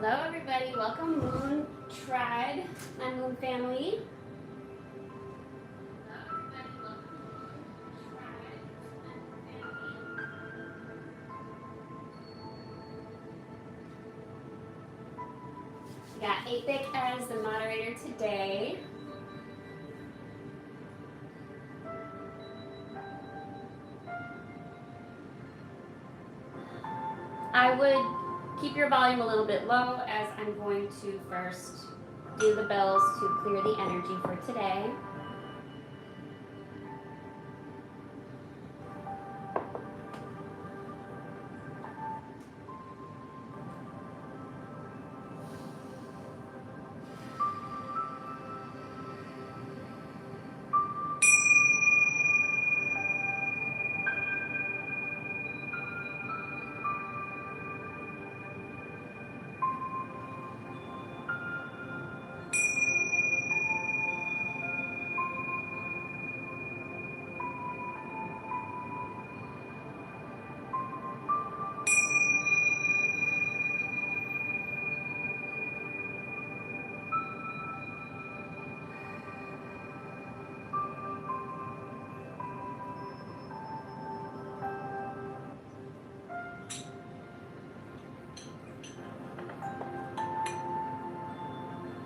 Hello everybody, welcome Moon Tribe, my Moon family. We got Apik as the moderator today. I would keep your volume a little bit low as I'm going to first do the bells to clear the energy for today.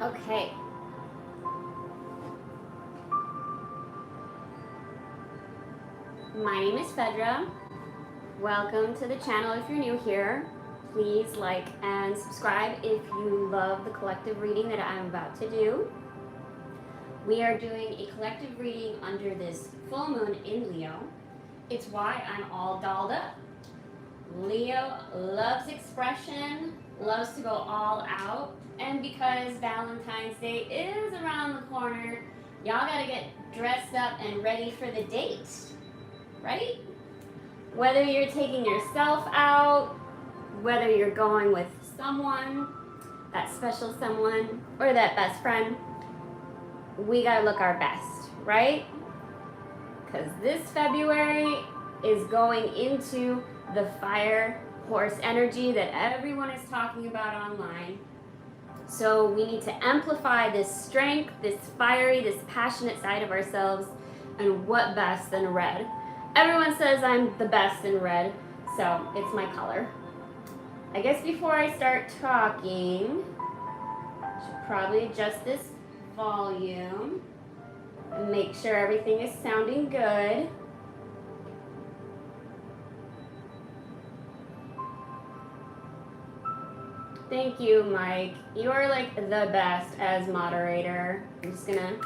Okay. My name is Fedra. Welcome to the channel if you're new here. Please like and subscribe if you love the collective reading that I'm about to do. We are doing a collective reading under this full moon in Leo. It's why I'm all dolled up. Leo loves expression, loves to go all out, and because Valentine's Day is around the corner, y'all gotta get dressed up and ready for the date, right? Whether you're taking yourself out, whether you're going with someone, that special someone, or that best friend, we gotta look our best, right? Because this February is going into the fire horse energy that everyone is talking about online. So we need to amplify this strength, this fiery, this passionate side of ourselves, and what best than red? Everyone says I'm the best in red, so it's my color. I guess before I start talking, I should probably adjust this volume and make sure everything is sounding good. Thank you, Mike. You are like the best as moderator. I'm just gonna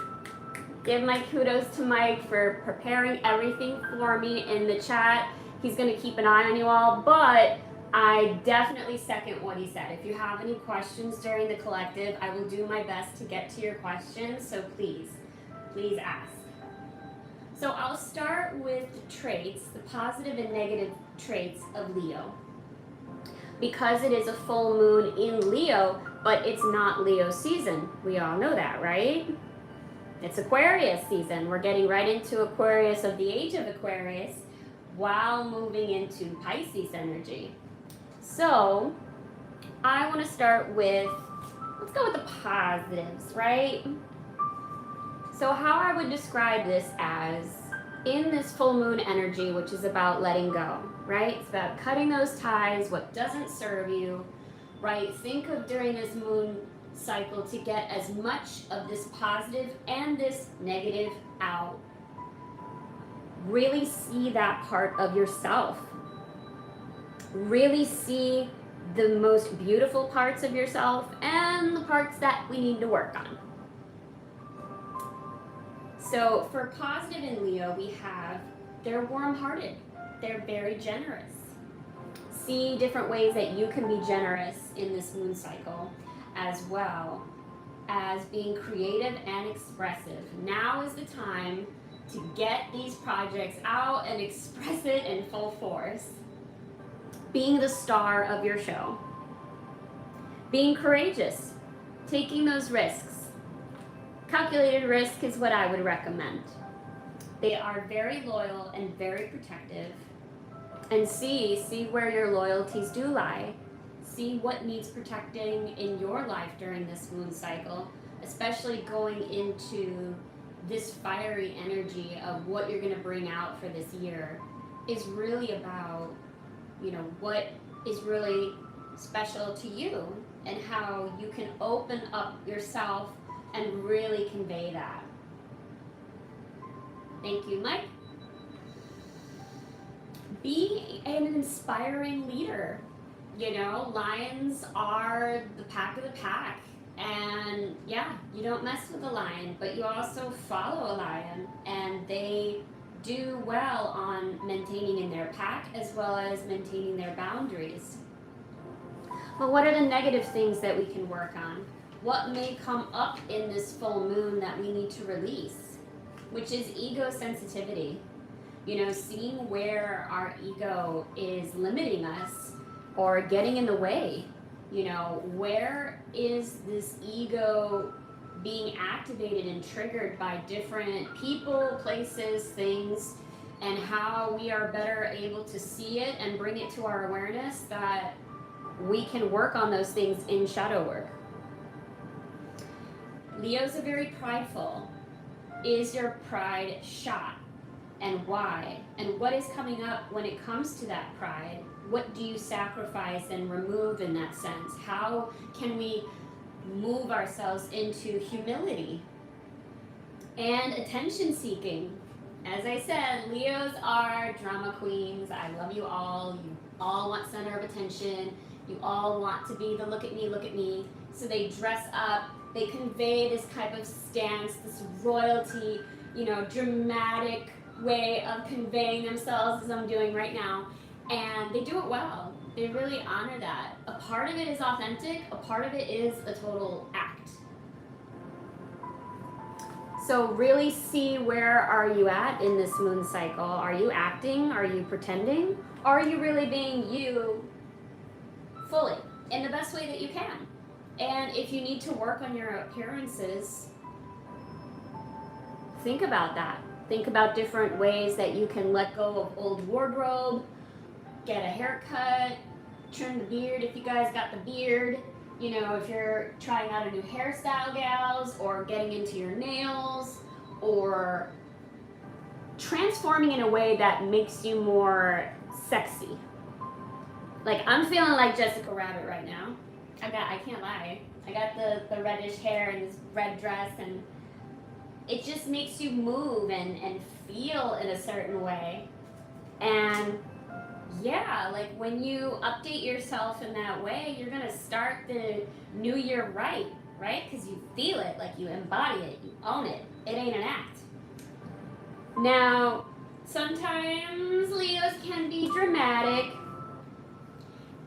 give my kudos to Mike for preparing everything for me in the chat. He's gonna keep an eye on you all, but I definitely second what he said. If you have any questions during the collective, I will do my best to get to your questions, so please ask. So I'll start with the traits, the positive and negative traits of Leo. Because it is a full moon in Leo, but it's not Leo season. We all know that, right? It's Aquarius season. We're getting right into Aquarius of the age of Aquarius while moving into Pisces energy. So I want to start with, let's go with the positives, right? So how I would describe this as in this full moon energy, which is about letting go, right? It's about cutting those ties, what doesn't serve you, right? Think of during this moon cycle to get as much of this positive and this negative out. Really see that part of yourself. Really see the most beautiful parts of yourself and the parts that we need to work on. So for positive in Leo, we have, they're warm-hearted. They're very generous. See different ways that you can be generous in this moon cycle, as well as being creative and expressive. Now is the time to get these projects out and express it in full force. Being the star of your show. Being courageous. Taking those risks. Calculated risk is what I would recommend. They are very loyal and very protective. And see where your loyalties do lie. see what needs protecting in your life during this moon cycle, especially going into this fiery energy of what you're going to bring out for this year, is really about, you know, what is really special to you and how you can open up yourself and really convey that. Thank you, Mike. Be an inspiring leader. You know, lions are the pack of the pack. And yeah, you don't mess with a lion, but you also follow a lion. And they do well on maintaining in their pack as well as maintaining their boundaries. But what are the negative things that we can work on? What may come up in this full moon that we need to release? Which is ego sensitivity. You know, seeing where our ego is limiting us or getting in the way. You know, where is this ego being activated and triggered by different people, places, things, and how we are better able to see it and bring it to our awareness that we can work on those things in shadow work. Leos are very prideful. Is your pride shot? And why? And what is coming up when it comes to that pride? What do you sacrifice and remove in that sense? How can we move ourselves into humility and attention seeking? As I said, Leos are drama queens. I love you all. You all want center of attention. You all want to be the look at me, look at me. So they dress up. They convey this type of stance, this royalty, you know, dramatic way of conveying themselves as I'm doing right now. And they do it well. They really honor that. A part of it is authentic, a part of it is a total act. So really see, where are you at in this moon cycle? Are you acting? Are you pretending? Are you really being you fully in the best way that you can? And if you need to work on your appearances, think about that. Think about different ways that you can let go of old wardrobe, get a haircut, trim the beard if you guys got the beard. You know, if you're trying out a new hairstyle, gals, or getting into your nails, or transforming in a way that makes you more sexy. Like, I'm feeling like Jessica Rabbit right now. I can't lie. I got the reddish hair and this red dress, and it just makes you move and feel in a certain way. And yeah, like when you update yourself in that way, you're gonna start the new year right? Because you feel it, like you embody it, you own it. It ain't an act. Now, sometimes Leos can be dramatic,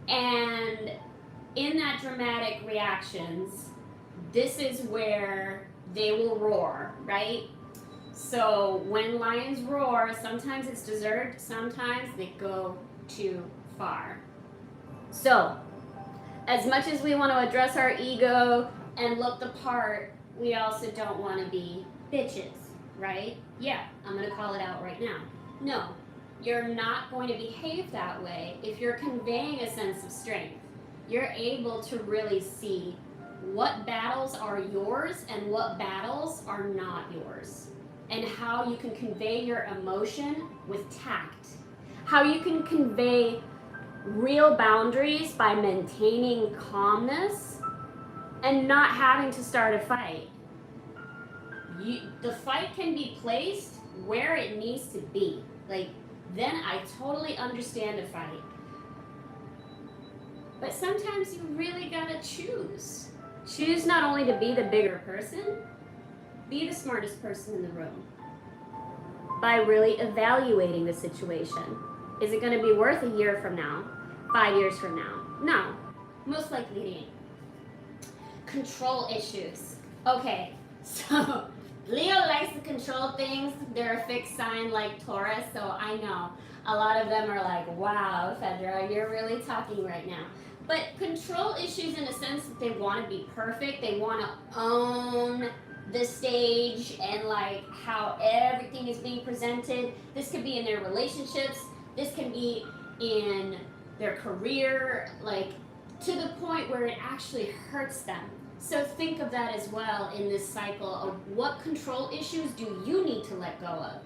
and in that dramatic reactions, this is where they will roar, right? So when lions roar, sometimes it's deserved, sometimes they go too far. So, as much as we want to address our ego and look the part, we also don't want to be bitches, right? Yeah, I'm going to call it out right now. No, you're not going to behave that way if you're conveying a sense of strength. You're able to really see what battles are yours and what battles are not yours, and how you can convey your emotion with tact, how you can convey real boundaries by maintaining calmness and not having to start a fight. The fight can be placed where it needs to be. Like, then I totally understand a fight. But sometimes you really gotta choose. Choose not only to be the bigger person, be the smartest person in the room. By really evaluating the situation. Is it gonna be worth a year from now? 5 years from now? No, most likely it ain't. Control issues. Okay, so Leo likes to control things. They're a fixed sign like Taurus, so I know a lot of them are like, wow, Fedra, you're really talking right now. But control issues in a sense that they want to be perfect. They want to own the stage and like how everything is being presented. This could be in their relationships. This can be in their career. Like, to the point where it actually hurts them. So think of that as well in this cycle of what control issues do you need to let go of?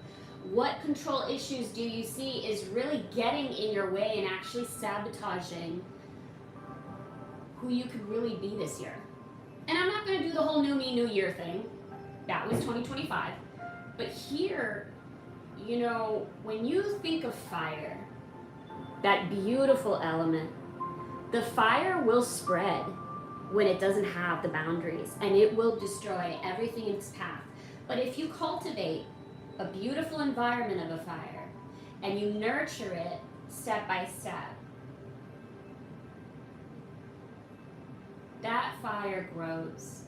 What control issues do you see is really getting in your way and actually sabotaging who you could really be this year? And I'm not going to do the whole new me, new year thing. That was 2025. But here, you know, when you think of fire, that beautiful element, the fire will spread when it doesn't have the boundaries, and it will destroy everything in its path. But if you cultivate a beautiful environment of a fire and you nurture it step by step, that fire grows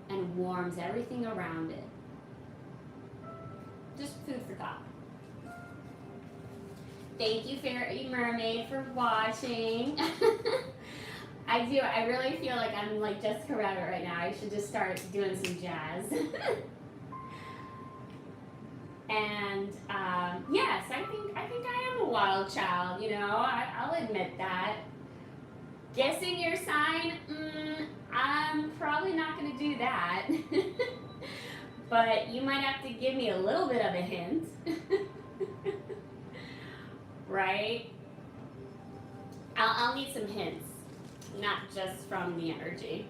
and warms everything around it. Just food for thought. Thank you, Fairy Mermaid, for watching. I really feel like I'm like Jessica Rabbit right now. I should just start doing some jazz. And yes, I think I am a wild child, you know, I'll admit that. Guessing your sign, I'm probably not going to do that. But you might have to give me a little bit of a hint. Right? I'll need some hints, not just from the energy.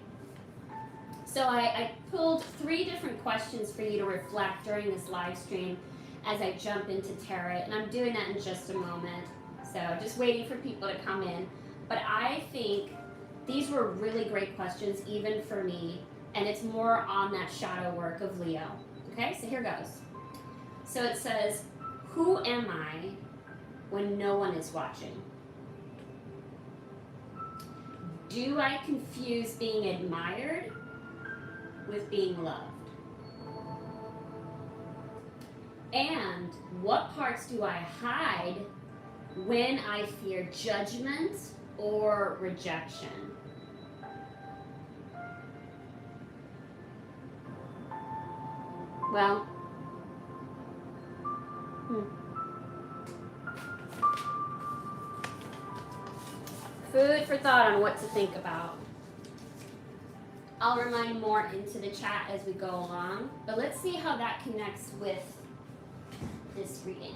So I pulled 3 different questions for you to reflect during this live stream as I jump into tarot, and I'm doing that in just a moment. So just waiting for people to come in. But I think these were really great questions, even for me, and it's more on that shadow work of Leo. Okay, so here goes. So it says, who am I when no one is watching? Do I confuse being admired with being loved? And what parts do I hide when I fear judgment or rejection? Well, food for thought on what to think about. I'll remind more into the chat as we go along, but let's see how that connects with this reading.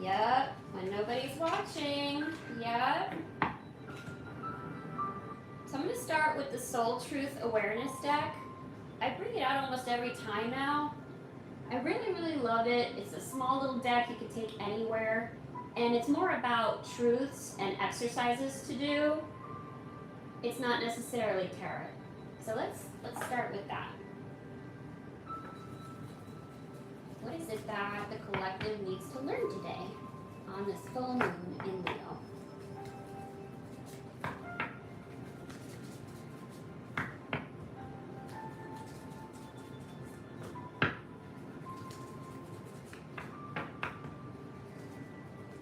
Yep, when nobody's watching. Yep. So I'm going to start with the Soul Truth Awareness deck. I bring it out almost every time now. I really, really love it. It's a small little deck you can take anywhere. And it's more about truths and exercises to do. It's not necessarily tarot. So let's start with that. What is it that the collective needs to learn today on this full moon in Leo?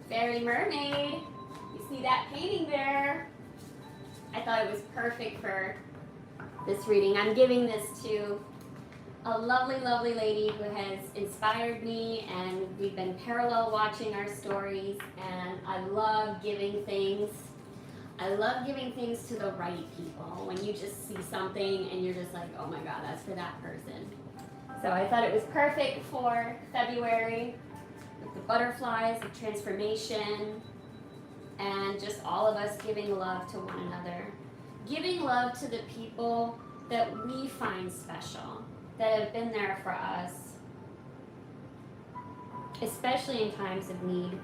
Fairy Mermaid, you see that painting there? I thought it was perfect for this reading. I'm giving this to a lovely, lovely lady who has inspired me, and we've been parallel watching our stories, and I love giving things. I love giving things to the right people. When you just see something and you're just like, oh my God, that's for that person. So I thought it was perfect for February. With the butterflies, the transformation, and just all of us giving love to one another. Giving love to the people that we find special, that have been there for us, especially in times of need.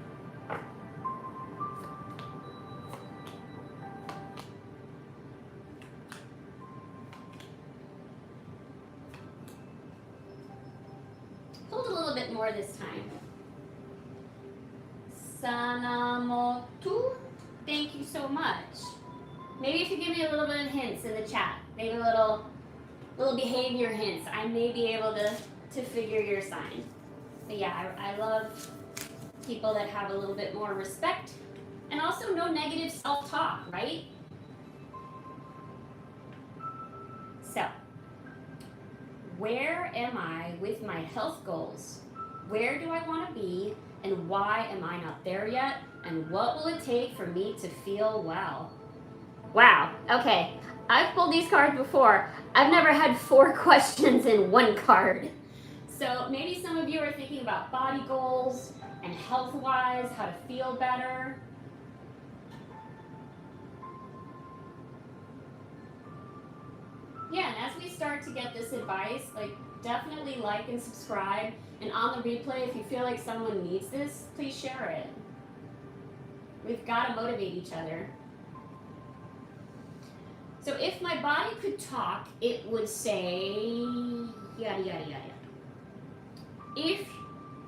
Hold a little bit more this time. Sanamotu, thank you so much. Maybe if you give me a little bit of hints in the chat, maybe little behavior hints, I may be able to figure your sign. But yeah, I love people that have a little bit more respect and also no negative self-talk, right? So, where am I with my health goals? Where do I want to be? And why am I not there yet? And what will it take for me to feel well? Wow, okay. I've pulled these cards before. I've never had 4 questions in one card. So maybe some of you are thinking about body goals and health-wise, how to feel better. Yeah, and as we start to get this advice, like definitely like and subscribe. And on the replay, if you feel like someone needs this, please share it. We've got to motivate each other. So if my body could talk, it would say, yada, yada, yada. If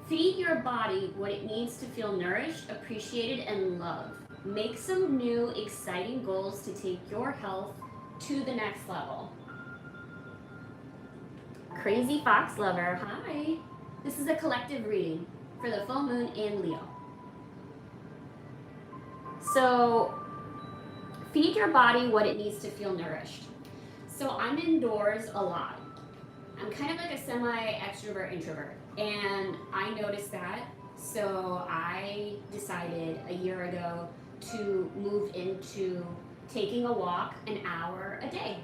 feed your body what it needs to feel nourished, appreciated, and loved. Make some new, exciting goals to take your health to the next level. Crazy Fox Lover, hi. This is a collective reading for the full moon in Leo. So, feed your body what it needs to feel nourished. So I'm indoors a lot. I'm kind of like a semi-extrovert introvert, and I noticed that. So I decided a year ago to move into taking a walk an hour a day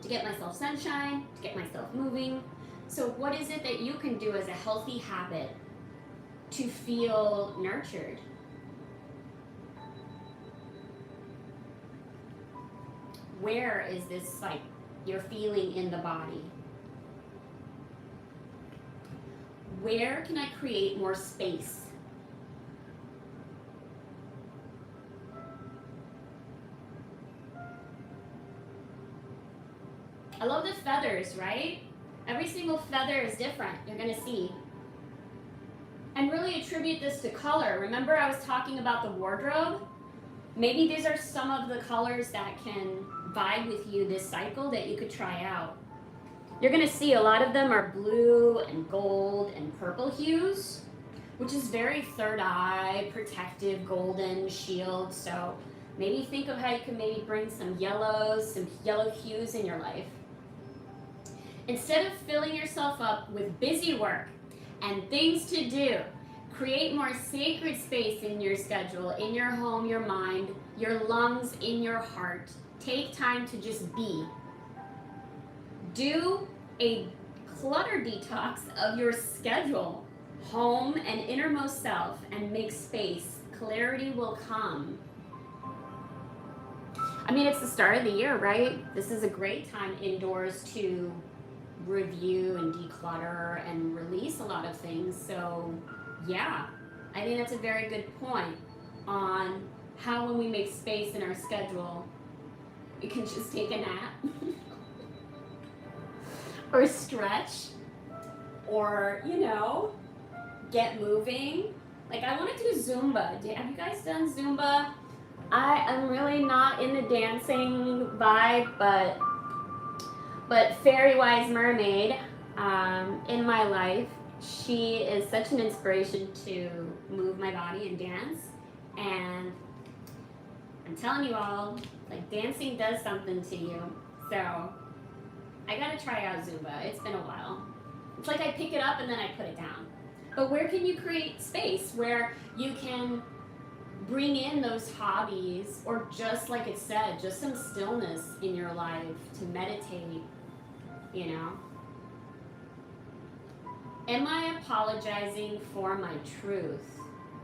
to get myself sunshine, to get myself moving. So what is it that you can do as a healthy habit to feel nurtured? Where is this, like, you're feeling in the body? Where can I create more space? I love the feathers, right? Every single feather is different, you're gonna see. And really attribute this to color. Remember I was talking about the wardrobe? Maybe these are some of the colors that can vibe with you this cycle that you could try out. You're gonna see a lot of them are blue and gold and purple hues, which is very third eye, protective, golden shield. So maybe think of how you can maybe bring some yellows, some yellow hues in your life. Instead of filling yourself up with busy work and things to do, create more sacred space in your schedule, in your home, your mind, your lungs, in your heart. Take time to just be. Do a clutter detox of your schedule, home, and innermost self, and make space. Clarity will come. I mean, it's the start of the year, right? This is a great time indoors to review and declutter and release a lot of things. So yeah, I think that's a very good point on how when we make space in our schedule, we can just take a nap or stretch or, you know, get moving. Like I want to do Zumba. Have you guys done Zumba? I am really not in the dancing vibe, but Fairy Wise Mermaid in my life, she is such an inspiration to move my body and dance. And I'm telling you all, like dancing does something to you. So I gotta try out Zumba. It's been a while. It's like I pick it up and then I put it down. But where can you create space where you can bring in those hobbies, or just like it said, just some stillness in your life to meditate, you know? Am I apologizing for my truth?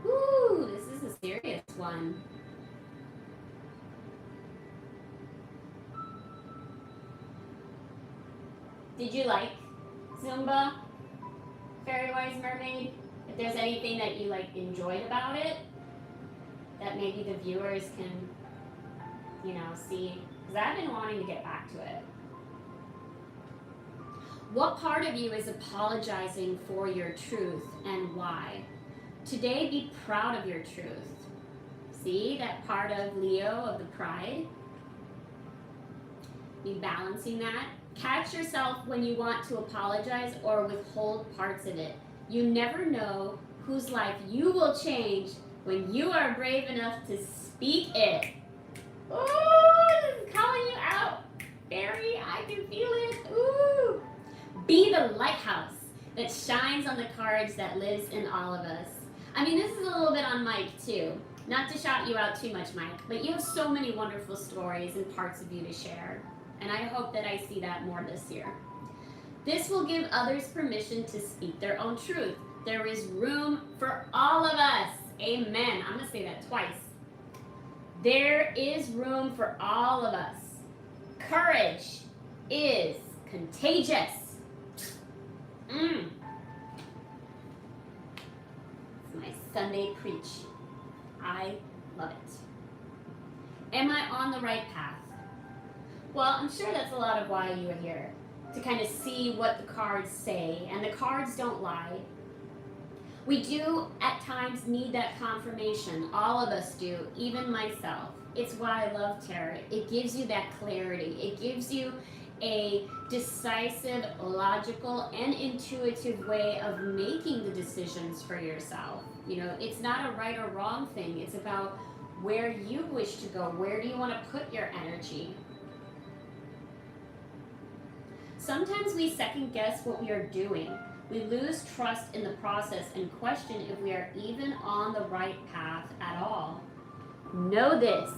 Ooh, this is a serious one. Did you like Zumba, Fairy Wise Mermaid? If there's anything that you like enjoyed about it, that maybe the viewers can, you know, see. Because I've been wanting to get back to it. What part of you is apologizing for your truth and why? Today, be proud of your truth. See that part of Leo, of the pride? Be balancing that. Catch yourself when you want to apologize or withhold parts of it. You never know whose life you will change when you are brave enough to speak it. Ooh, this is calling you out. Fairy, I can feel it. Ooh. Be the lighthouse that shines on the cards that lives in all of us. I mean, this is a little bit on Mike too. Not to shout you out too much, Mike, but you have so many wonderful stories and parts of you to share. And I hope that I see that more this year. This will give others permission to speak their own truth. There is room for all of us. Amen. I'm going to say that twice. There is room for all of us. Courage is contagious. It's my Sunday preach. I love it. Am I on the right path? Well, I'm sure that's a lot of why you are here, to kind of see what the cards say, and the cards don't lie. We do at times need that confirmation. All of us do, even myself. It's why I love tarot. It gives you that clarity. It gives you a decisive, logical, and intuitive way of making the decisions for yourself. You know, it's not a right or wrong thing. It's about where you wish to go. Where do you want to put your energy? Sometimes we second guess what we are doing. We lose trust in the process and question if we are even on the right path at all. Know this,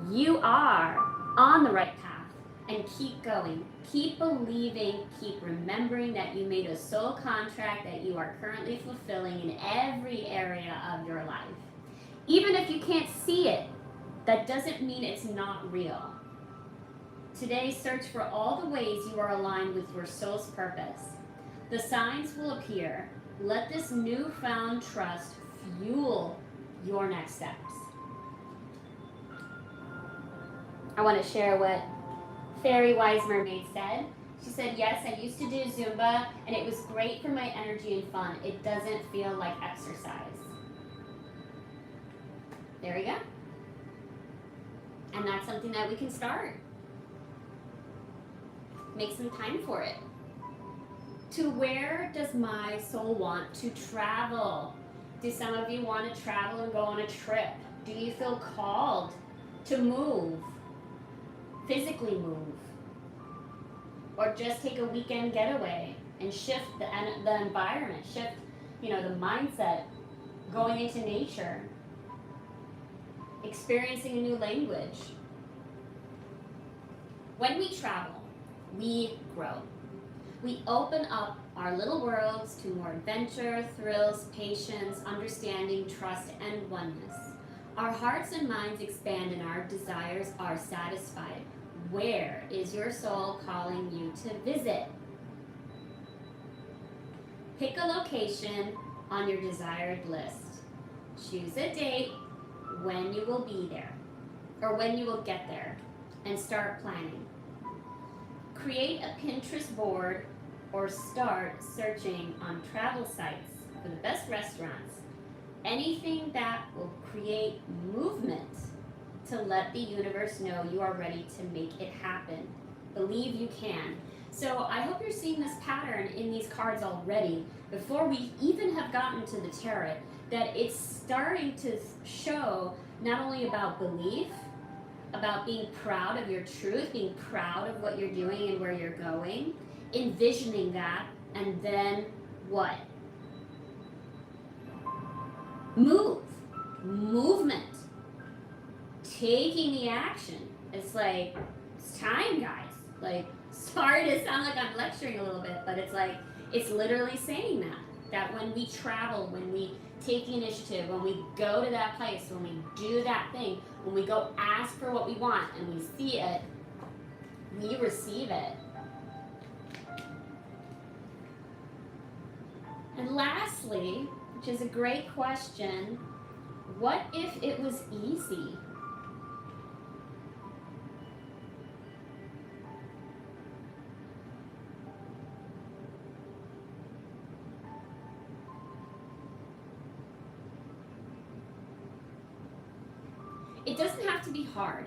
you are on the right path, and keep going. Keep believing, keep remembering that you made a soul contract that you are currently fulfilling in every area of your life. Even if you can't see it, that doesn't mean it's not real. Today, search for all the ways you are aligned with your soul's purpose. The signs will appear. Let this newfound trust fuel your next steps. I want to share what Fairy Wise Mermaid said. She said, yes, I used to do Zumba, and it was great for my energy and fun. It doesn't feel like exercise. There we go. And that's something that we can start. Make some time for it. To where does my soul want to travel? Do some of you want to travel and go on a trip? Do you feel called to move? Physically move? Or just take a weekend getaway and shift the environment, shift, the mindset, going into nature, experiencing a new language. When we travel, we grow. We open up our little worlds to more adventure, thrills, patience, understanding, trust, and oneness. Our hearts and minds expand and our desires are satisfied. Where is your soul calling you to visit? Pick a location on your desired list. Choose a date when you will be there, or when you will get there, and start planning. Create a Pinterest board or start searching on travel sites for the best restaurants. Anything that will create movement to let the universe know you are ready to make it happen. Believe you can. So I hope you're seeing this pattern in these cards already before we even have gotten to the tarot, that it's starting to show not only about belief, about being proud of your truth, being proud of what you're doing and where you're going, envisioning that, and then what? Movement. Taking the action. It's like, it's time, guys. Like, sorry to sound like I'm lecturing a little bit, but it's literally saying that when we travel, when we take the initiative, when we go to that place, when we do that thing, when we go ask for what we want and we see it, we receive it. And lastly, which is a great question, what if it was easy? It doesn't have to be hard.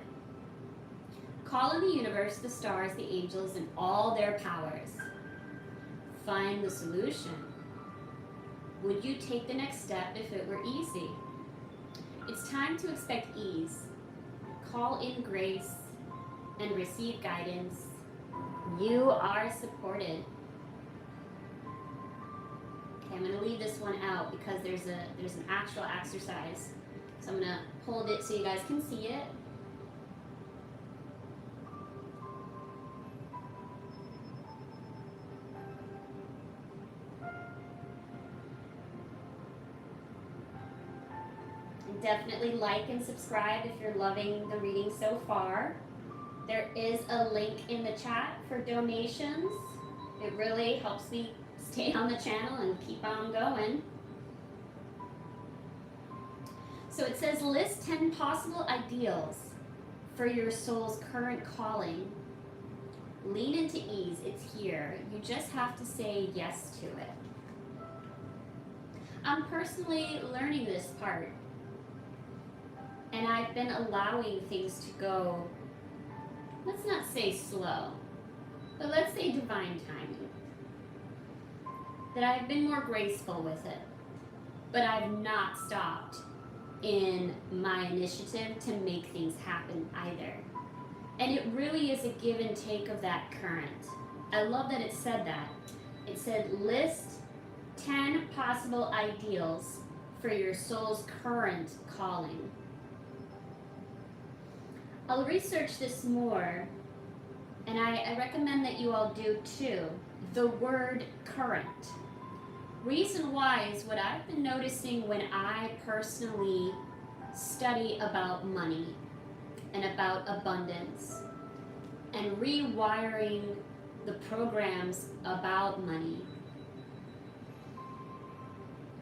Call in the universe, the stars, the angels, and all their powers. Find the solution. Would you take the next step if it were easy? It's time to expect ease. Call in grace and receive guidance. You are supported. Okay, I'm going to leave this one out because there's an actual exercise. So I'm going to hold it so you guys can see it. And definitely like and subscribe if you're loving the reading so far. There is a link in the chat for donations. It really helps me stay on the channel and keep on going. So it says, list 10 possible ideals for your soul's current calling. Lean into ease, it's here. You just have to say yes to it. I'm personally learning this part, and I've been allowing things to go, let's not say slow, but let's say divine timing. That I've been more graceful with it, but I've not stopped in my initiative to make things happen either. And it really is a give and take of that current. I love that it said that. It said list 10 possible ideals for your soul's current calling. I'll research this more, and I recommend that you all do too. The word current. Reason why is what I've been noticing when I personally study about money and about abundance and rewiring the programs about money.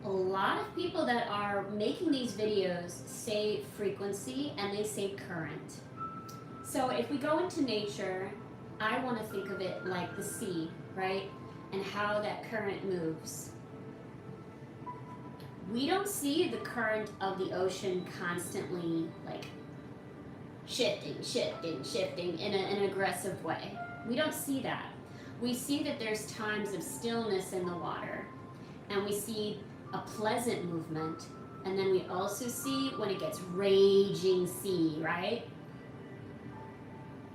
A lot of people that are making these videos say frequency and they say current. So if we go into nature, I want to think of it like the sea, right? And how that current moves. We don't see the current of the ocean constantly like shifting in an aggressive way. We don't see that. We see that there's times of stillness in the water, and we see a pleasant movement, and then we also see when it gets raging sea, right?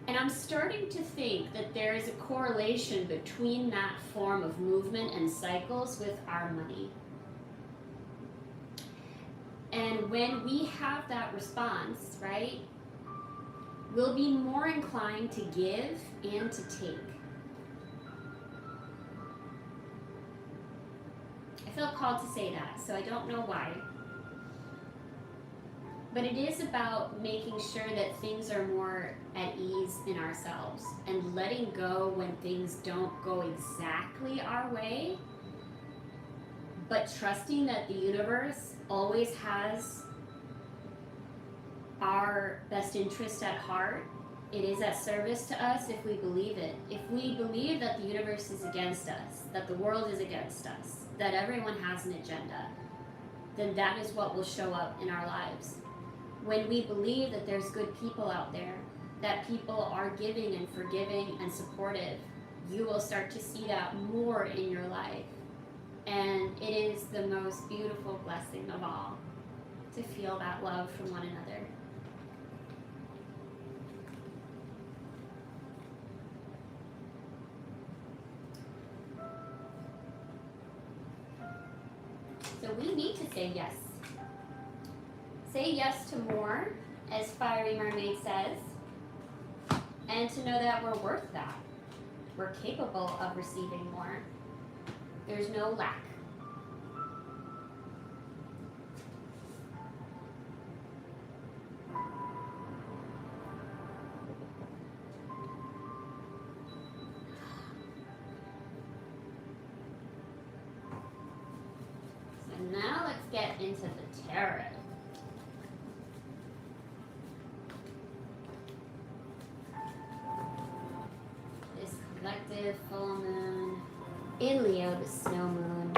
And I'm starting to think that there is a correlation between that form of movement and cycles with our money. And when we have that response, right, we'll be more inclined to give and to take. I felt called to say that, so I don't know why. But it is about making sure that things are more at ease in ourselves and letting go when things don't go exactly our way, but trusting that the universe always has our best interest at heart. It is at service to us if we believe it. If we believe that the universe is against us, that the world is against us, that everyone has an agenda, then that is what will show up in our lives. When we believe that there's good people out there, that people are giving and forgiving and supportive, you will start to see that more in your life. And it is the most beautiful blessing of all to feel that love from one another. So we need to say yes. Say yes to more, as Fiery Mermaid says, and to know that we're worth that. We're capable of receiving more. There's no lack. So now let's get into the tarot. This collective full moon in Leo, the snow moon.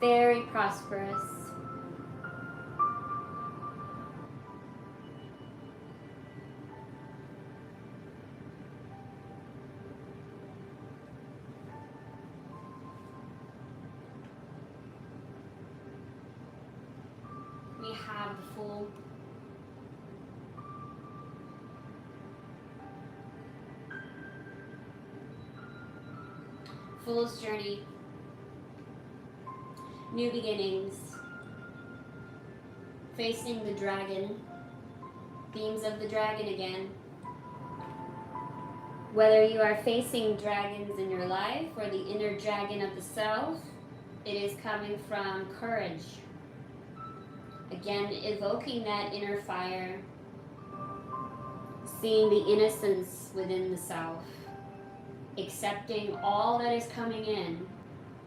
very prosperous. We have the Fool. Fool's journey. New beginnings. Facing the dragon. Themes of the dragon again. Whether you are facing dragons in your life or the inner dragon of the self, it is coming from courage. Again, evoking that inner fire, seeing the innocence within the self, accepting all that is coming in,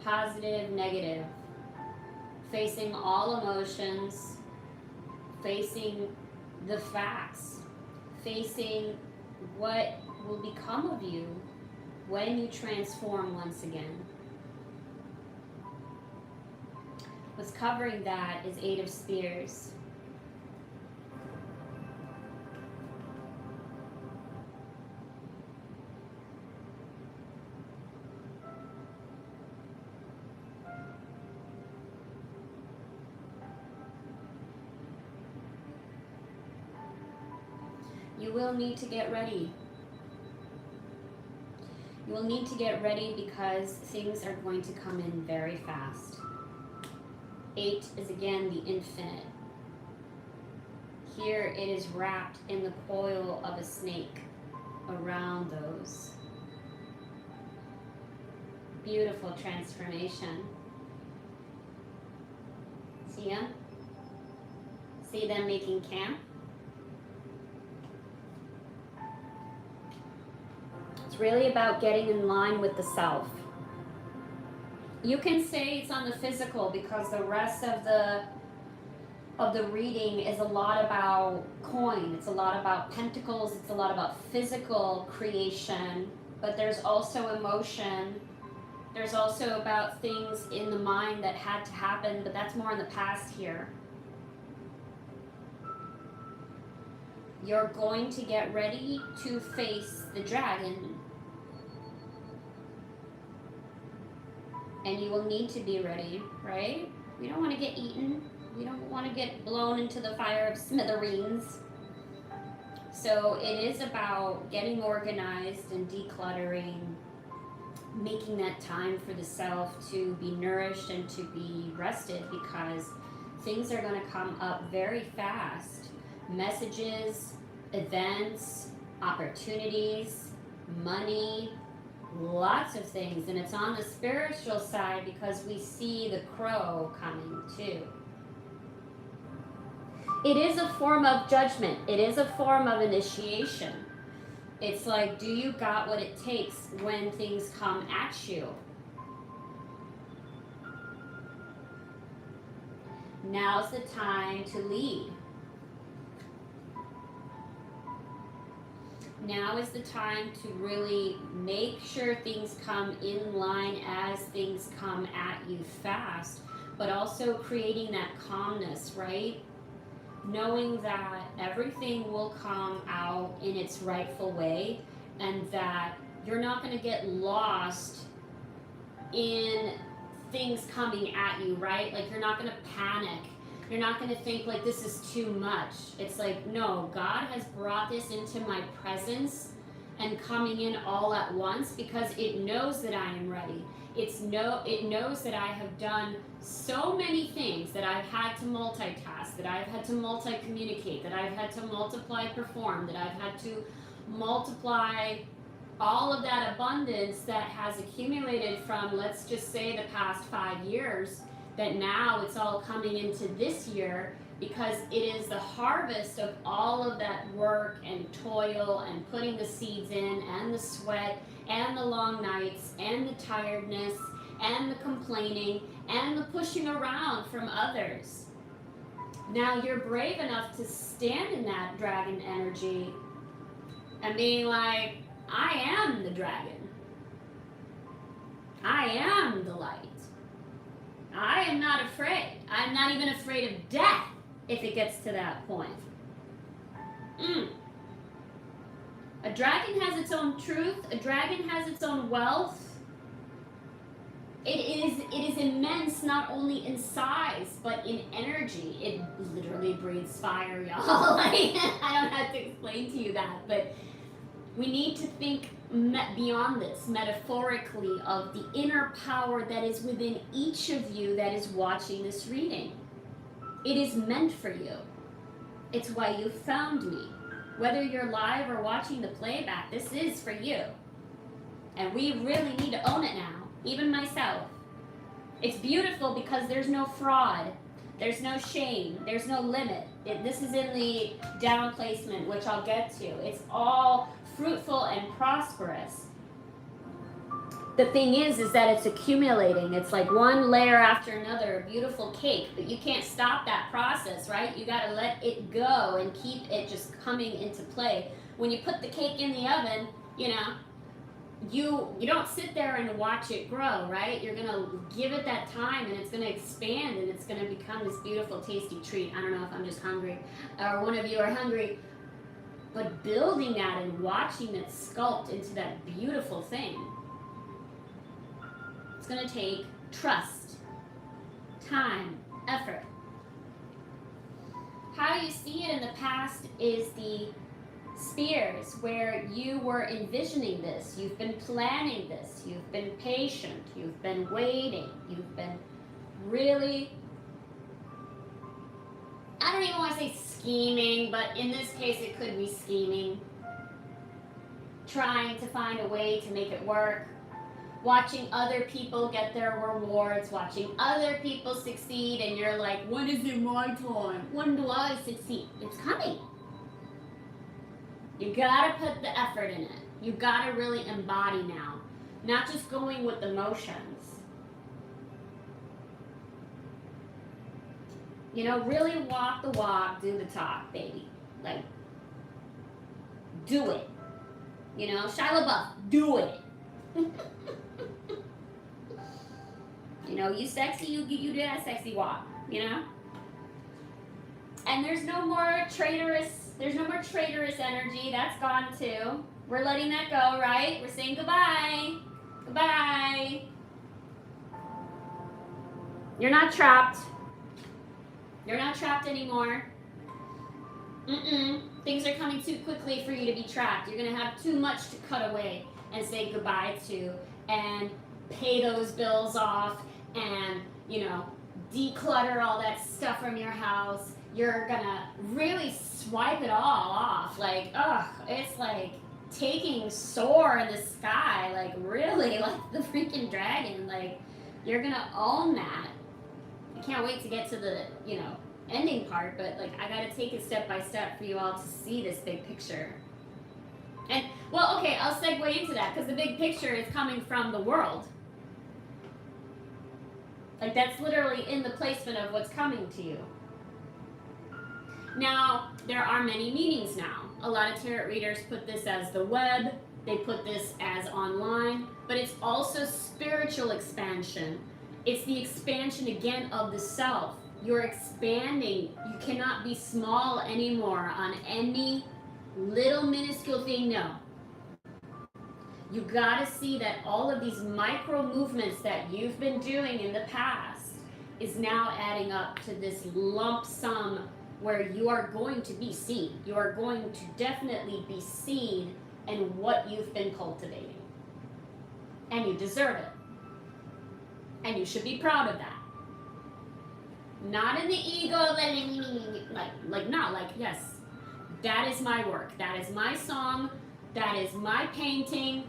positive, negative, facing all emotions, facing the facts, facing what will become of you when you transform once again. What's covering that is Eight of Spears. You will need to get ready. You will need to get ready because things are going to come in very fast. 8 is again the infinite. Here it is wrapped in the coil of a snake around those. Beautiful transformation. See them? See them making camp? It's really about getting in line with the self. You can say it's on the physical because the rest of the reading is a lot about coin. It's a lot about pentacles. It's a lot about physical creation. But there's also emotion. There's also about things in the mind that had to happen, but that's more in the past here. You're going to get ready to face the dragon. And you will need to be ready, right? We don't want to get eaten. We don't want to get blown into the fire of smithereens. So it is about getting organized and decluttering, making that time for the self to be nourished and to be rested, because things are going to come up very fast. Messages, events, opportunities, money, lots of things. And it's on the spiritual side because we see the crow coming too. It is a form of judgment. It is a form of initiation. It's like, do you got what it takes when things come at you? Now's the time to lead. Now is the time to really make sure things come in line as things come at you fast, but also creating that calmness, right? Knowing that everything will come out in its rightful way and that you're not going to get lost in things coming at you, right? Like, you're not going to panic. You're not going to think like this is too much. It's like, no, God has brought this into my presence and coming in all at once because it knows that I am ready. It knows that I have done so many things, that I've had to multitask, that I've had to multi-communicate, that I've had to multiply perform, that I've had to multiply all of that abundance that has accumulated from, let's just say, the past 5 years, that now it's all coming into this year because it is the harvest of all of that work and toil and putting the seeds in and the sweat and the long nights and the tiredness and the complaining and the pushing around from others. Now you're brave enough to stand in that dragon energy and being like, I am the dragon. I am the light. I am not afraid. I'm not even afraid of death if it gets to that point. A dragon has its own truth. A dragon has its own wealth. It is immense, not only in size, but in energy. It literally breathes fire, y'all. I don't have to explain to you that, but we need to think beyond this, metaphorically, of the inner power that is within each of you that is watching this reading. It is meant for you. It's why you found me. Whether you're live or watching the playback, this is for you. And we really need to own it now. Even myself. It's beautiful because there's no fraud, there's no shame, there's no limit. This is in the down placement, which I'll get to. It's all fruitful and prosperous. The thing is that it's accumulating. It's like one layer after another, a beautiful cake, but you can't stop that process, right? You gotta let it go and keep it just coming into play. When you put the cake in the oven, you know, you don't sit there and watch it grow, right? You're gonna give it that time, and it's gonna expand, and it's gonna become this beautiful, tasty treat. I don't know if I'm just hungry, or one of you are hungry, but building that and watching it sculpt into that beautiful thing, it's gonna take trust, time, effort. How you see it in the past is the spheres where you were envisioning this, you've been planning this, you've been patient, you've been waiting, you've been really, I don't even want to say scheming, but in this case it could be scheming, trying to find a way to make it work, watching other people get their rewards, watching other people succeed, and you're like, when is it my time? When do I succeed? It's coming. You gotta put the effort in it. You gotta really embody now. Not just going with the motions. You know, really walk the walk, do the talk, baby. Like, do it. You know, Shia LaBeouf, do it. You know, you sexy, you do that sexy walk, you know? And there's no more traitorous energy. That's gone too. We're letting that go, right? We're saying goodbye. Goodbye. You're not trapped. You're not trapped anymore. Things are coming too quickly for you to be trapped. You're going to have too much to cut away and say goodbye to and pay those bills off and, you know, declutter all that stuff from your house. You're gonna really swipe it all off. Like, it's like taking soar in the sky, like really, like the freaking dragon. Like, you're gonna own that. I can't wait to get to the, you know, ending part, but like I gotta take it step by step for you all to see this big picture. And, well, okay, I'll segue into that, because the big picture is coming from the world. Like, that's literally in the placement of what's coming to you. Now, there are many meanings now. A lot of tarot readers put this as the web, they put this as online, but it's also spiritual expansion. It's the expansion, again, of the self. You're expanding. You cannot be small anymore on any little minuscule thing, no. You gotta see that all of these micro movements that you've been doing in the past is now adding up to this lump sum where you are going to be seen. You are going to definitely be seen in what you've been cultivating. And you deserve it. And you should be proud of that. Not in the ego, yes, that is my work. That is my song. That is my painting.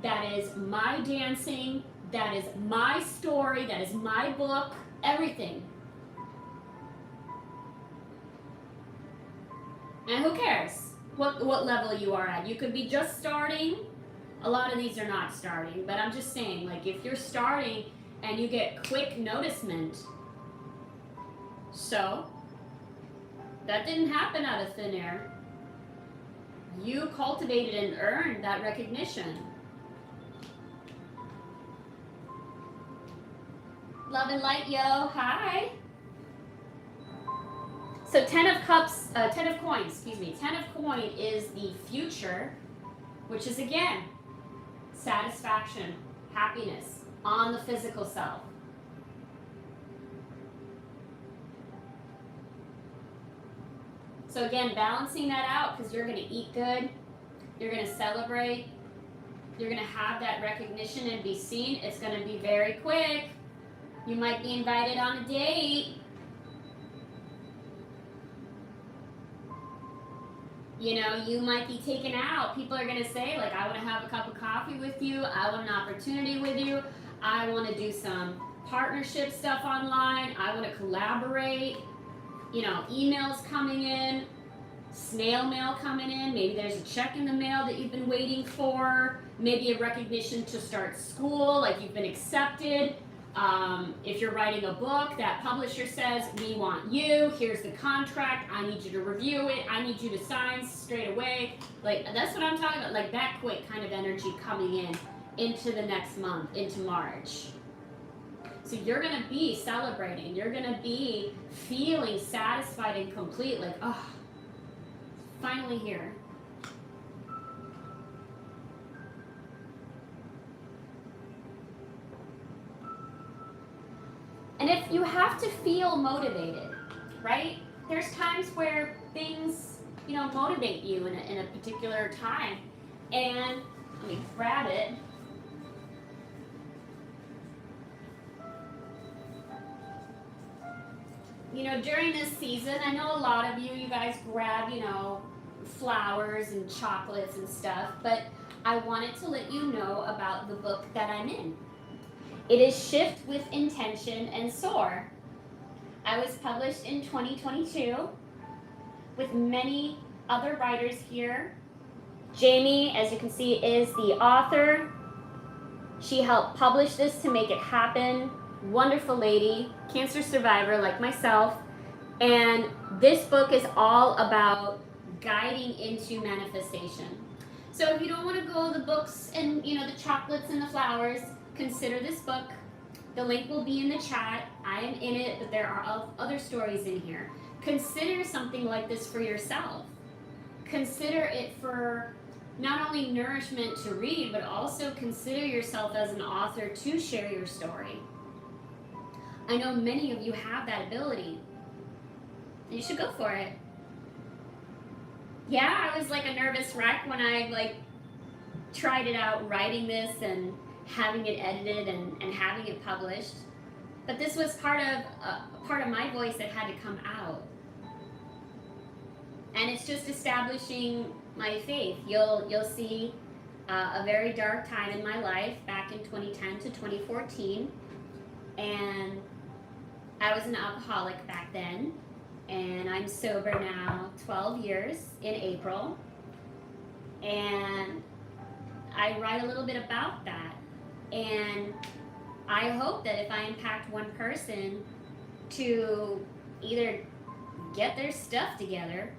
That is my dancing. That is my story. That is my book. Everything. And who cares what level you are at? You could be just starting. A lot of these are not starting, but I'm just saying, like, if you're starting and you get quick noticement, so that didn't happen out of thin air. You cultivated and earned that recognition. Love and light, yo. Hi. So 10 of cups, 10 of coins, excuse me. 10 of coin is the future, which is again, satisfaction, happiness on the physical self. So again, balancing that out because you're going to eat good, you're going to celebrate, you're going to have that recognition and be seen. It's going to be very quick. You might be invited on a date. You know, you might be taken out. People are going to say, like, I want to have a cup of coffee with you. I want an opportunity with you. I want to do some partnership stuff online. I want to collaborate. You know, emails coming in, snail mail coming in. Maybe there's a check in the mail that you've been waiting for. Maybe a recognition to start school, like you've been accepted. If you're writing a book, that publisher says, we want you, here's the contract, I need you to review it, I need you to sign straight away. Like, that's what I'm talking about, like that quick kind of energy coming in into the next month, into March. So you're going to be celebrating, you're going to be feeling satisfied and complete, like, oh, finally here. And if you have to feel motivated, right? There's times where things, you know, motivate you in a particular time. And let me grab it. You know, during this season, I know a lot of you guys grab, you know, flowers and chocolates and stuff, but I wanted to let you know about the book that I'm in. It is Shift with Intention and Soar. I was published in 2022 with many other writers here. Jamie, as you can see, is the author. She helped publish this to make it happen. Wonderful lady, cancer survivor like myself. And this book is all about guiding into manifestation. So if you don't want to go the books and, you know, the chocolates and the flowers, consider this book. The link will be in the chat. I am in it, but there are other stories in here. Consider something like this for yourself. Consider it for not only nourishment to read, but also consider yourself as an author to share your story. I know many of you have that ability. You should go for it. Yeah, I was like a nervous wreck when I tried it out writing this and having it edited and having it published. But this was part of my voice that had to come out. And it's just establishing my faith. You'll see a very dark time in my life back in 2010 to 2014. And I was an alcoholic back then. And I'm sober now 12 years in April. And I write a little bit about that. And I hope that if I impact one person to either get their stuff together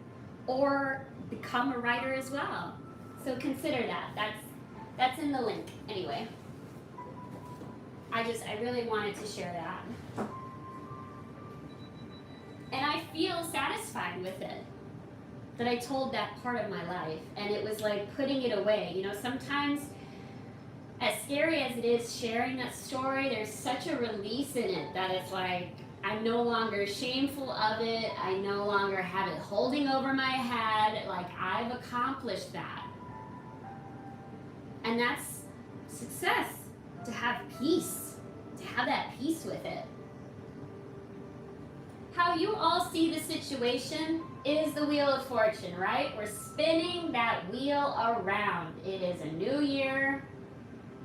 or become a writer as well. So consider that. That's in the link. Anyway, I really wanted to share that. And I feel satisfied with it, that I told that part of my life. And it was like putting it away. You know, sometimes, as scary as it is sharing that story, there's such a release in it that it's like, I'm no longer shameful of it. I no longer have it holding over my head. Like, I've accomplished that. And that's success, to have peace, to have that peace with it. How you all see the situation is the Wheel of Fortune, right? We're spinning that wheel around. It is a new year,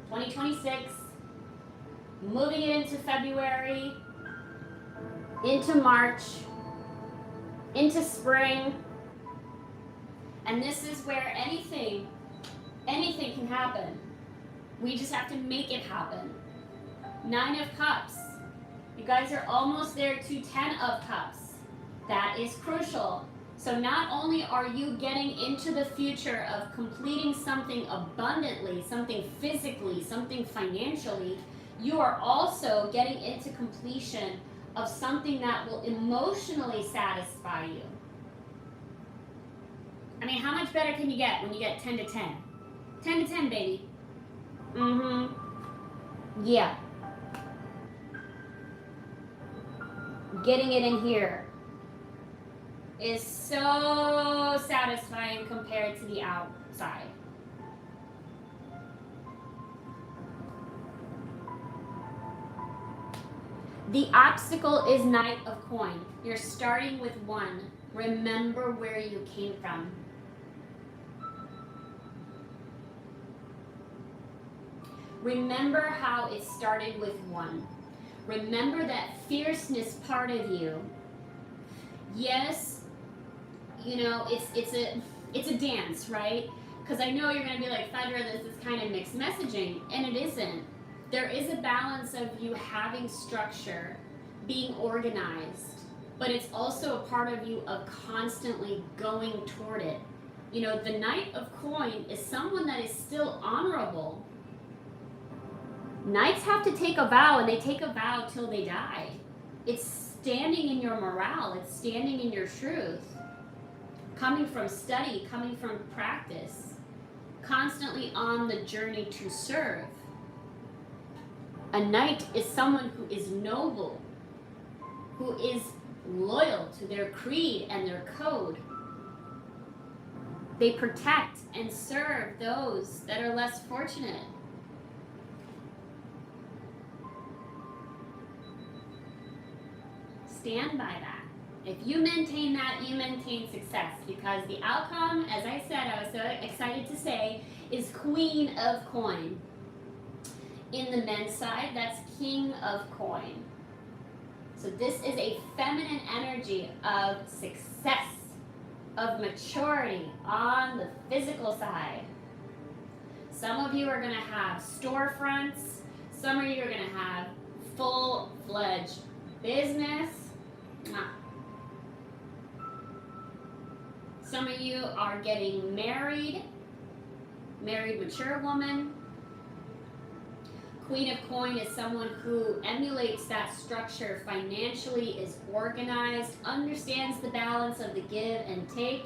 2026, moving it into February, into March, into spring. And this is where anything can happen. We just have to make it happen. 9 of Cups. You guys are almost there to 10 of Cups. That is crucial. So not only are you getting into the future of completing something abundantly, something physically, something financially, you are also getting into completion of something that will emotionally satisfy you. I mean, how much better can you get when you get 10 to 10? 10 to 10, baby. Yeah. Getting it in here is so satisfying compared to the outside. The obstacle is Knight of Coin. You're starting with 1. Remember where you came from. Remember how it started with 1. Remember that fierceness part of you. Yes, you know, it's a dance, right? Because I know you're going to be like, Fedra, this is kind of mixed messaging, and it isn't. There is a balance of you having structure, being organized, but it's also a part of you of constantly going toward it. You know, the Knight of Coin is someone that is still honorable. Knights have to take a vow, and they take a vow till they die. It's standing in your morale. It's standing in your truth. Coming from study, coming from practice. Constantly on the journey to serve. A knight is someone who is noble, who is loyal to their creed and their code. They protect and serve those that are less fortunate. Stand by that. If you maintain that, you maintain success, because the outcome, as I said, I was so excited to say, is Queen of Coin. In the men's side, that's King of Coin. So this is a feminine energy of success, of maturity on the physical side. Some of you are going to have storefronts. Some of you are going to have full-fledged business. Some of you are getting married mature woman. Queen of Coin is someone who emulates that structure financially, is organized, understands the balance of the give and take,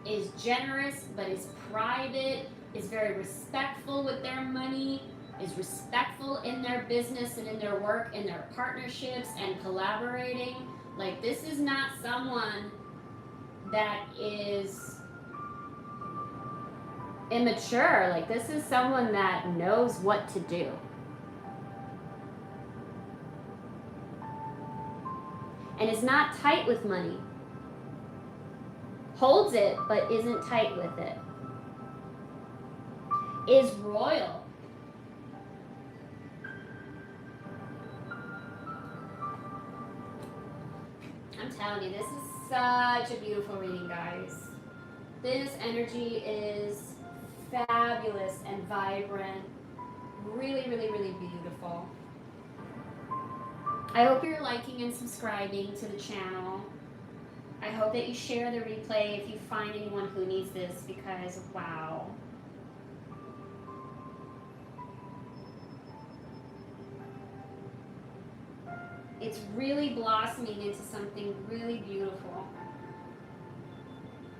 is generous but is private, is very respectful with their money, is respectful in their business and in their work, in their partnerships and collaborating. Like, this is not someone that is immature. Like, this is someone that knows what to do. And is not tight with money. Holds it, but isn't tight with it. Is royal. I'm telling you, this is such a beautiful reading, guys. This energy is fabulous and vibrant. Really, really, really beautiful. I hope you're liking and subscribing to the channel. I hope that you share the replay if you find anyone who needs this, because wow. It's really blossoming into something really beautiful.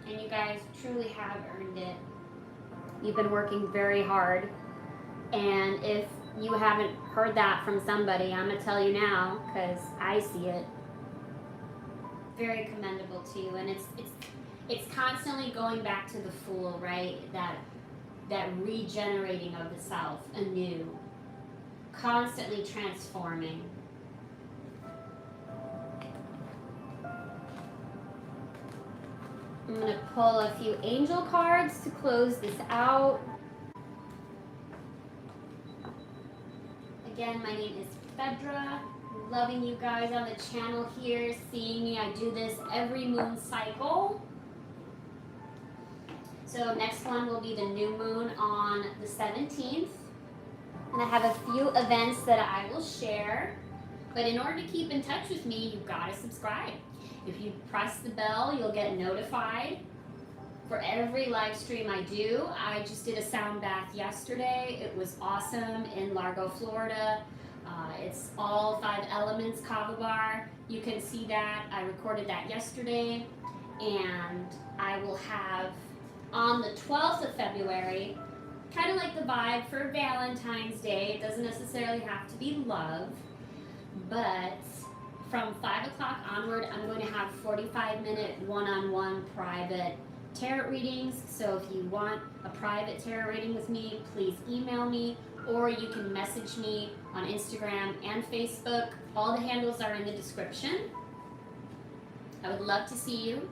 And you guys truly have earned it. You've been working very hard. And if you haven't heard that from somebody, I'm going to tell you now, because I see it. Very commendable to you. And it's constantly going back to the Fool, right? That regenerating of the self anew. Constantly transforming. I'm going to pull a few angel cards to close this out. Again, my name is Fedra. Loving you guys on the channel here, seeing me. I do this every moon cycle. So next one will be the new moon on the 17th. And I have a few events that I will share. But in order to keep in touch with me, you've got to subscribe. If you press the bell, you'll get notified for every live stream I do. I just did a sound bath yesterday. It was awesome in Largo, Florida. It's all 5 elements kava bar. You can see that. I recorded that yesterday. And I will have on the 12th of February, kind of like the vibe for Valentine's Day. It doesn't necessarily have to be love, but from 5 o'clock onward, I'm going to have 45-minute one-on-one private tarot readings. So if you want a private tarot reading with me, please email me, or you can message me on Instagram and Facebook. All the handles are in the description. I would love to see you.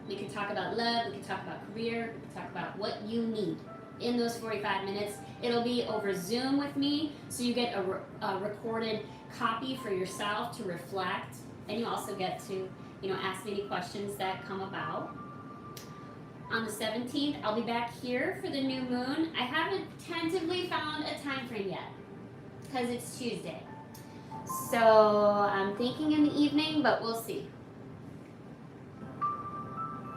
We can talk about love, we can talk about career, we can talk about what you need in those 45 minutes. It'll be over Zoom with me, so you get a recorded copy for yourself to reflect, and you also get to, ask me any questions that come about. On the 17th, I'll be back here for the new moon. I haven't tentatively found a time frame yet, because it's Tuesday. So I'm thinking in the evening, but we'll see.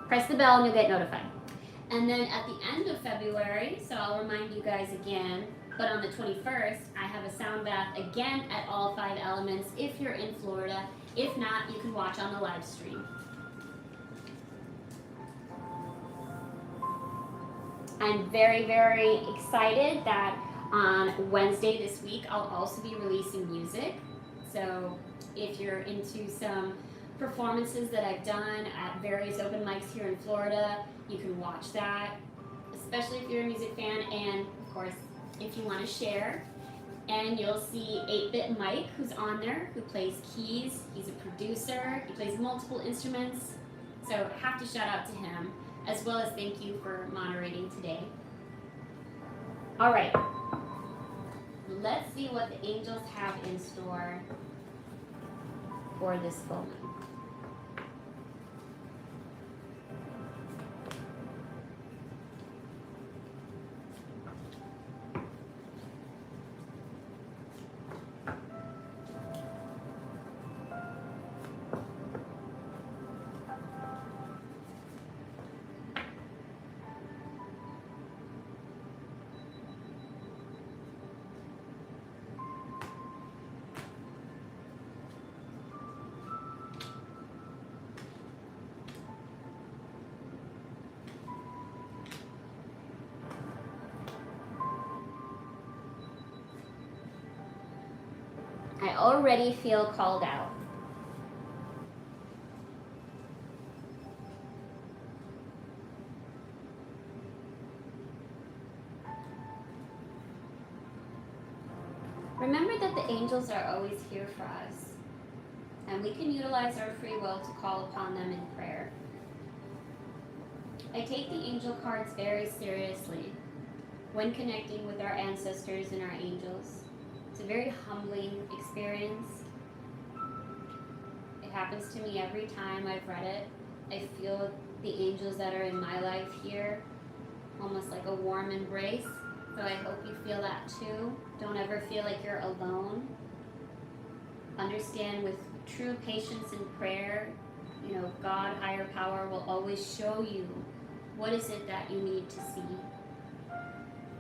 Press the bell and you'll get notified. And then at the end of February, so I'll remind you guys again, but on the 21st, I have a sound bath again at all 5 elements if you're in Florida. If not, you can watch on the live stream. I'm very, very excited that on Wednesday this week, I'll also be releasing music. So if you're into some performances that I've done at various open mics here in Florida, you can watch that, especially if you're a music fan, and of course if you want to share. And you'll see 8-Bit Mike, who's on there, who plays keys. He's a producer, he plays multiple instruments, so I have to shout out to him, as well as thank you for moderating today. All right, let's see what the angels have in store for this full moon. I already feel called out. Remember that the angels are always here for us, and we can utilize our free will to call upon them in prayer. I take the angel cards very seriously when connecting with our ancestors and our angels. It's a very humbling experience. It happens to me every time I've read it. I feel the angels that are in my life here, almost like a warm embrace. So I hope you feel that too. Don't ever feel like you're alone. Understand, with true patience and prayer, God, higher power, will always show you what is it that you need to see.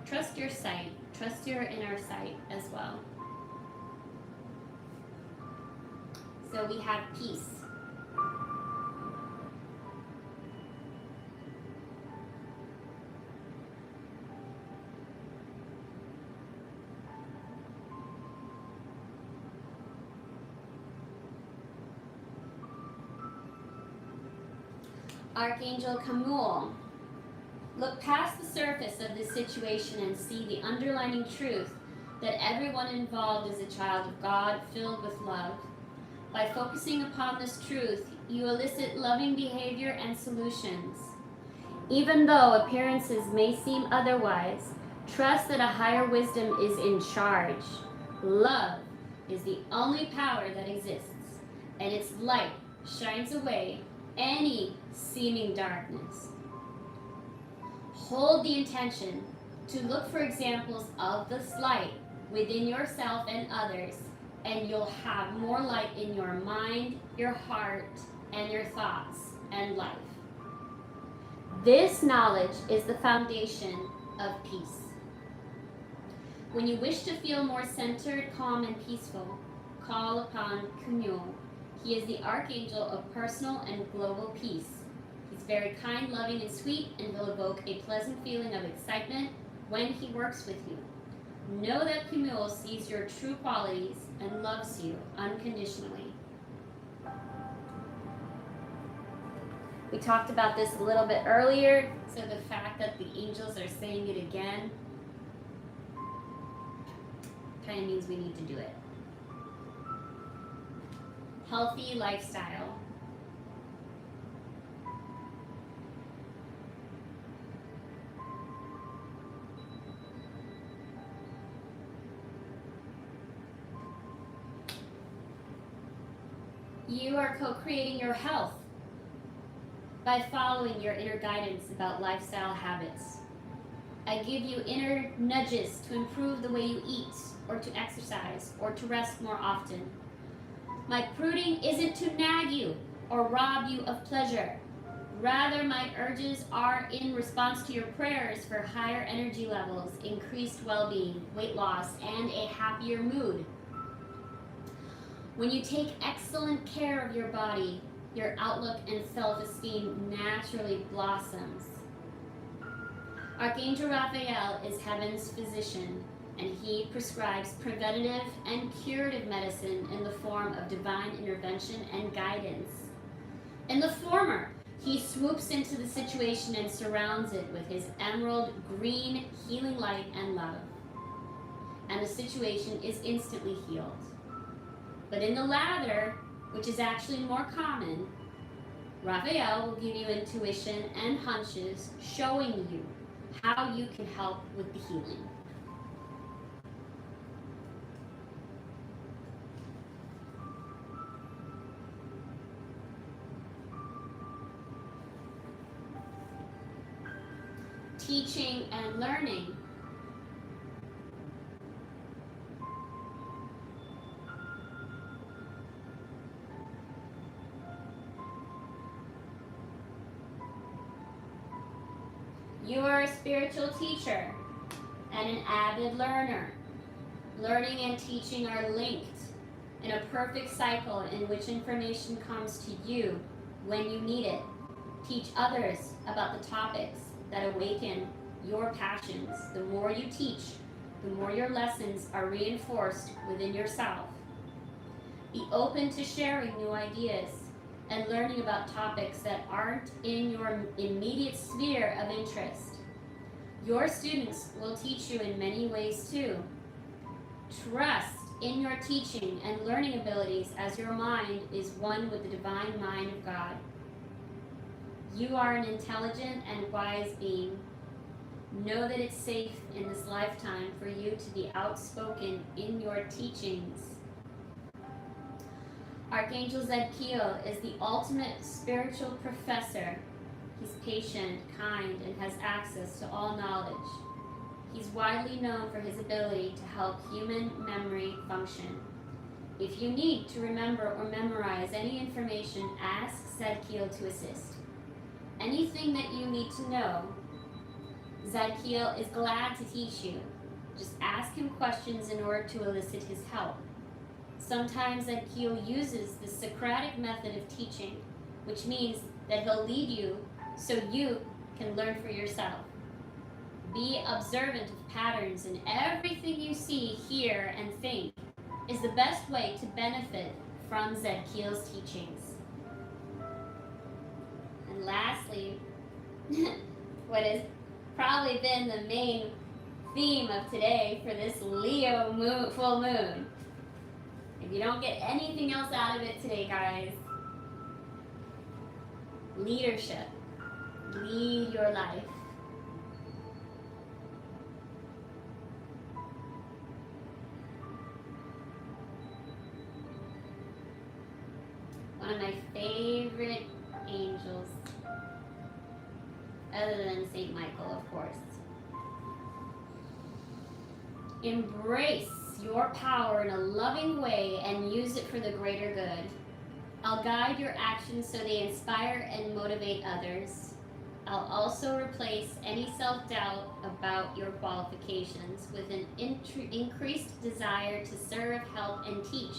Trust your sight. Trust your inner sight as well. So we have peace. Archangel Camille. Look past the surface of this situation and see the underlying truth that everyone involved is a child of God, filled with love. By focusing upon this truth, you elicit loving behavior and solutions. Even though appearances may seem otherwise, trust that a higher wisdom is in charge. Love is the only power that exists, and its light shines away any seeming darkness. Hold the intention to look for examples of this light within yourself and others, and you'll have more light in your mind, your heart, and your thoughts and life. This knowledge is the foundation of peace. When you wish to feel more centered, calm, and peaceful, call upon Camille. He is the archangel of personal and global peace. He's very kind, loving, and sweet, and will evoke a pleasant feeling of excitement when he works with you. Know that Camille sees your true qualities and loves you unconditionally. We talked about this a little bit earlier, so the fact that the angels are saying it again kind of means we need to do it. Healthy lifestyle. You are co-creating your health by following your inner guidance about lifestyle habits. I give you inner nudges to improve the way you eat, or to exercise, or to rest more often. My pruning isn't to nag you or rob you of pleasure. Rather, my urges are in response to your prayers for higher energy levels, increased well-being, weight loss, and a happier mood. When you take excellent care of your body, your outlook and self-esteem naturally blossoms. Archangel Raphael is heaven's physician, and he prescribes preventative and curative medicine in the form of divine intervention and guidance. In the former, he swoops into the situation and surrounds it with his emerald green healing light and love. And the situation is instantly healed. But in the latter, which is actually more common, Raphael will give you intuition and hunches showing you how you can help with the healing. Teaching and learning. You are a spiritual teacher and an avid learner. Learning and teaching are linked in a perfect cycle in which information comes to you when you need it. Teach others about the topics that awaken your passions. The more you teach, the more your lessons are reinforced within yourself. Be open to sharing new ideas and learning about topics that aren't in your immediate sphere of interest. Your students will teach you in many ways too. Trust in your teaching and learning abilities, as your mind is one with the divine mind of God. You are an intelligent and wise being. Know that it's safe in this lifetime for you to be outspoken in your teachings. Archangel Zadkiel is the ultimate spiritual professor. He's patient, kind, and has access to all knowledge. He's widely known for his ability to help human memory function. If you need to remember or memorize any information, ask Zadkiel to assist. Anything that you need to know, Zadkiel is glad to teach you. Just ask him questions in order to elicit his help. Sometimes Zadkiel uses the Socratic method of teaching, which means that he'll lead you so you can learn for yourself. Be observant of patterns, and everything you see, hear, and think is the best way to benefit from Zadkiel's teachings. And lastly, what has probably been the main theme of today for this Leo full moon. If you don't get anything else out of it today, guys, leadership. Lead your life. One of my favorite angels, other than Saint Michael, of course. Embrace your power in a loving way and use it for the greater good. I'll guide your actions so they inspire and motivate others. I'll also replace any self-doubt about your qualifications with an increased desire to serve, help, and teach.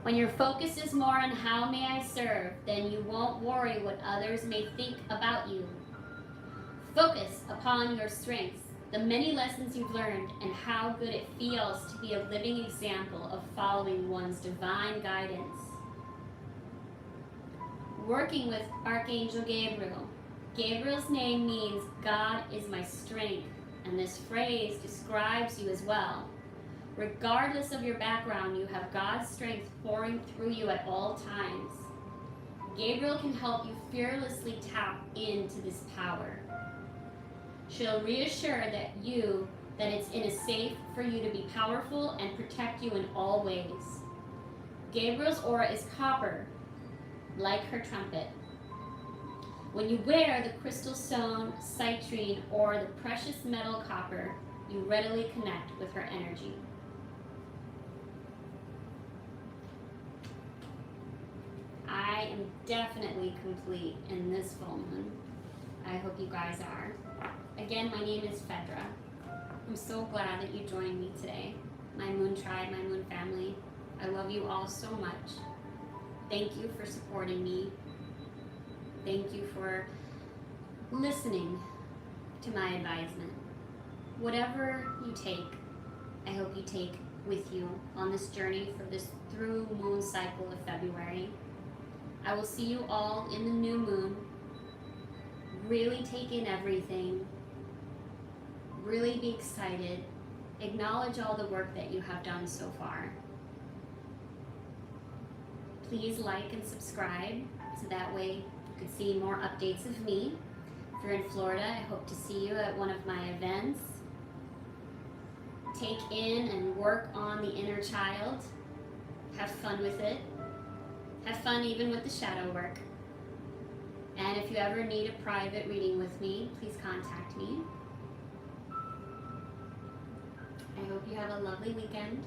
When your focus is more on how may I serve, then you won't worry what others may think about you. Focus upon your strengths, the many lessons you've learned, and how good it feels to be a living example of following one's divine guidance. Working with Archangel Gabriel. Gabriel's name means God is my strength, and this phrase describes you as well. Regardless of your background, you have God's strength pouring through you at all times. Gabriel can help you fearlessly tap into this power. She'll reassure that it's in a safe for you to be powerful and protect you in all ways. Gabriel's aura is copper, like her trumpet. When you wear the crystal stone, citrine, or the precious metal copper, you readily connect with her energy. I am definitely complete in this full moon. I hope you guys are. Again, my name is Fedra. I'm so glad that you joined me today. My moon tribe, my moon family. I love you all so much. Thank you for supporting me. Thank you for listening to my advisement. Whatever you take, I hope you take with you on this journey for this through moon cycle of February. I will see you all in the new moon. Really take in everything. Really be excited. Acknowledge all the work that you have done so far. Please like and subscribe so that way you can see more updates of me. If you're in Florida, I hope to see you at one of my events. Take in and work on the inner child. Have fun with it. Have fun even with the shadow work. And if you ever need a private reading with me, please contact me. I hope you have a lovely weekend.